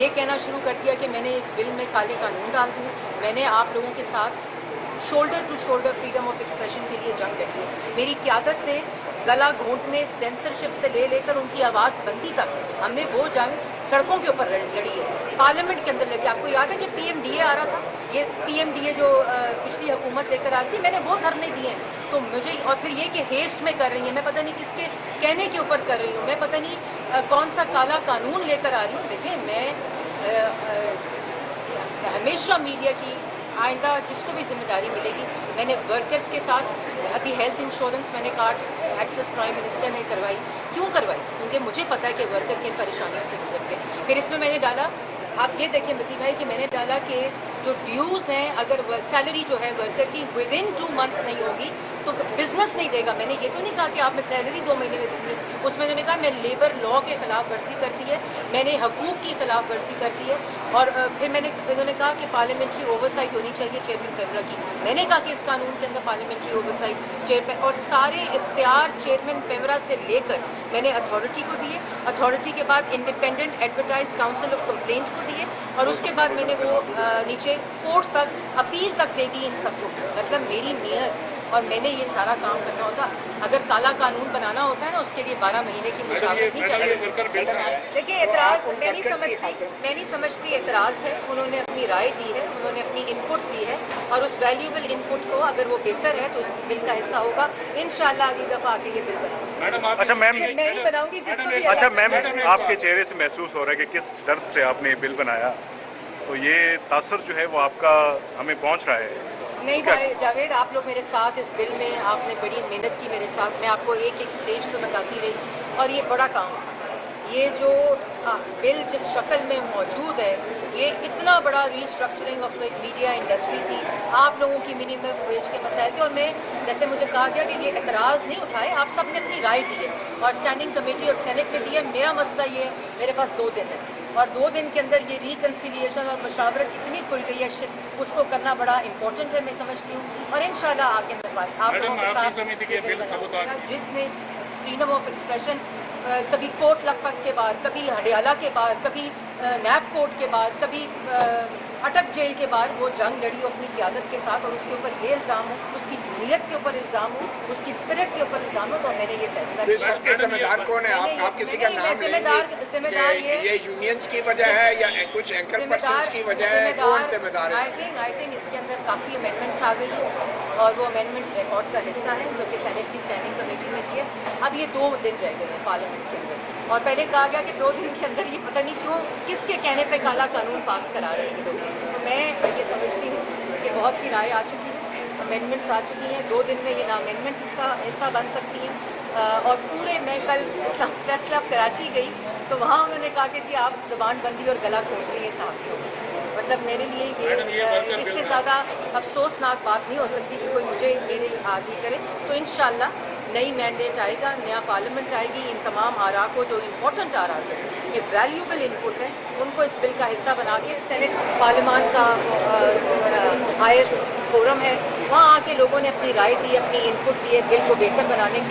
ये कहना शुरू कर दिया कि मैंने इस बिल में काले कानून डाल दूँ। मैंने आप लोगों के साथ shoulder to shoulder freedom of expression के लिए जंग लड़ी है। मेरी क़यादत ने गला घोंटने, सेंसरशिप से लेकर उनकी आवाज़ बंदी तक हमने वो जंग सड़कों के ऊपर लड़ी है, पार्लियामेंट के अंदर लड़ी। आपको याद है जब PMDA आ रहा था, ये PMDA जो पिछली हुकूमत लेकर आई थी, मैंने वो धरने दिए हैं। तो मुझे और फिर ये कि हेस्ट में कर रही है, मैं पता नहीं किसके कहने के ऊपर कर रही हूँ, मैं पता नहीं कौन सा काला कानून लेकर आ रही हूँ। देखिए मैं हमेशा मीडिया की आइंदा जिसको भी जिम्मेदारी मिलेगी, मैंने वर्कर्स के साथ अभी हेल्थ इंश्योरेंस मैंने कार्ड एक्सेस प्राइम मिनिस्टर ने करवाई। क्यों करवाई? क्योंकि मुझे पता है कि वर्कर किन परेशानियों से गुजरते हैं। फिर इसमें मैंने डाला, आप ये देखें मती भाई कि मैंने डाला कि जो ड्यूज़ हैं, अगर सैलरी जो है वर्कर की विद इन 2 मंथ्स नहीं होगी तो बिजनेस नहीं देगा। मैंने ये तो नहीं कहा कि आपने सैलरी 2 महीने में देनी, उसमें उन्होंने कहा मैं लेबर लॉ के खिलाफ वर्जी करती है, मैंने हकूक़ की खिलाफ वर्जी करती है। और फिर उन्होंने कहा कि पार्लियामेंट्री ओवरसाइट होनी चाहिए चेयरमैन पेमरा की। मैंने कहा कि इस कानून के अंदर पार्लियामेंट्री ओवरसाइट चेयरमैन और सारे इख्तियार चेयरमैन पेमरा से लेकर मैंने अथॉरिटी को दिए। अथॉरिटी के बाद independent advertise council of complaint को दिए और उसके बाद मैंने वो नीचे कोर्ट तक अपील तक दे दी इन सबको। मतलब मेरी नियत और मैंने ये सारा काम करना होता। अगर काला कानून बनाना होता है ना, उसके लिए 12 महीने की मुशावरत नहीं चाहिए। देखिए एतराज़ मैं नहीं समझती एतराज़ है। उन्होंने अपनी राय दी है, उन्होंने अपनी इनपुट दी है और उस वैल्यूबल इनपुट को अगर वो बेहतर है तो इस बिल का हिस्सा होगा। इंशाल्लाह अगली दफ़ा आके ये बिल बनाऊंगी। अच्छा मैम, मैं नहीं बनाऊंगी जिसको भी। अच्छा मैम, आपके चेहरे से महसूस हो रहा है कि किस दर्द से आपने ये बिल बनाया, तो ये तासर जो है वो आपका हमें पहुँच रहा है। नहीं भाई जावेद, आप लोग मेरे साथ इस बिल में आपने बड़ी मेहनत की मेरे साथ। मैं आपको एक एक स्टेज पे बताती रही और ये बड़ा काम था। ये जो बिल जिस शक्ल में मौजूद है, ये इतना बड़ा restructuring of the media industry थी। आप लोगों की मिनिमम वेज के मसाइल थे और मैं जैसे मुझे कहा गया कि ये एतराज़ नहीं उठाए, आप सब ने अपनी राय दी है और स्टैंडिंग कमेटी और सेनेट में दी है। मेरा मसला ये है, मेरे पास 2 दिन है और 2 दिन के अंदर ये रिकन्सिलिएशन और मशावरत इतनी खुल गई है, उसको करना बड़ा इंपॉर्टेंट है मैं समझती हूँ। और इंशाल्लाह आके मैं आप लोगों के साथ जिसने फ्रीडम ऑफ एक्सप्रेशन कभी कोट लखपत के बाद, कभी हडियाला के बाद, कभी नैब कोर्ट के बाद, कभी अटक जेल के बाद वो जंग लड़ी अपनी क़यादत के साथ और उसके ऊपर ये इल्ज़ाम हो, उसकी नीयत के ऊपर इल्ज़ाम हो, उसकी स्पिरिट के ऊपर इल्ज़ाम हो, तो मैंने ये फैसला किया। सबके जिम्मेदार कौन है? आप किसी का नाम जिम्मेदार ये यूनियंस की वजह है या कुछ एंकर पर्सन्स की वजह है? कौन जिम्मेदार है? आई थिंक इसके अंदर काफ़ी अमेंडमेंट्स आ गई हैं और वो अमेंडमेंट्स रिकॉर्ड का हिस्सा है जो कि सेनेट की स्टैंडिंग कमेटी में थी। अब ये 2 दिन रह गए हैं पार्लियामेंट के अंदर और पहले कहा गया कि 2 दिन के अंदर ये पता नहीं क्यों किसके कहने पे काला कानून पास करा रहे हैं लोग। तो मैं ये समझती हूँ कि बहुत सी राय आ चुकी हैं, अमेंडमेंट्स आ चुकी हैं। 2 दिन में ये ना अमेंडमेंट्स इसका हिस्सा बन सकती हैं। और पूरे मैं कल प्रेस क्लब कराची गई तो वहाँ उन्होंने कहा कि जी आप ज़बानबंदी और गला घोंट रही है साथियों। मतलब मेरे लिए ये इससे ज़्यादा अफसोसनाक बात नहीं हो सकती कि कोई मुझे मेरे आदमी करे। तो इंशाल्लाह नई मैंडेट आएगा, नया पार्लियामेंट आएगी। इन तमाम आरा को जो इम्पोर्टेंट आरा है, ये वैल्यूबल इनपुट है, उनको इस बिल का हिस्सा बना के सेनेट पार्लियामान का हाईएस्ट फोरम है, वहाँ आके लोगों ने अपनी राय दी, अपनी इनपुट दिए बिल को बेहतर बनाने के लिए।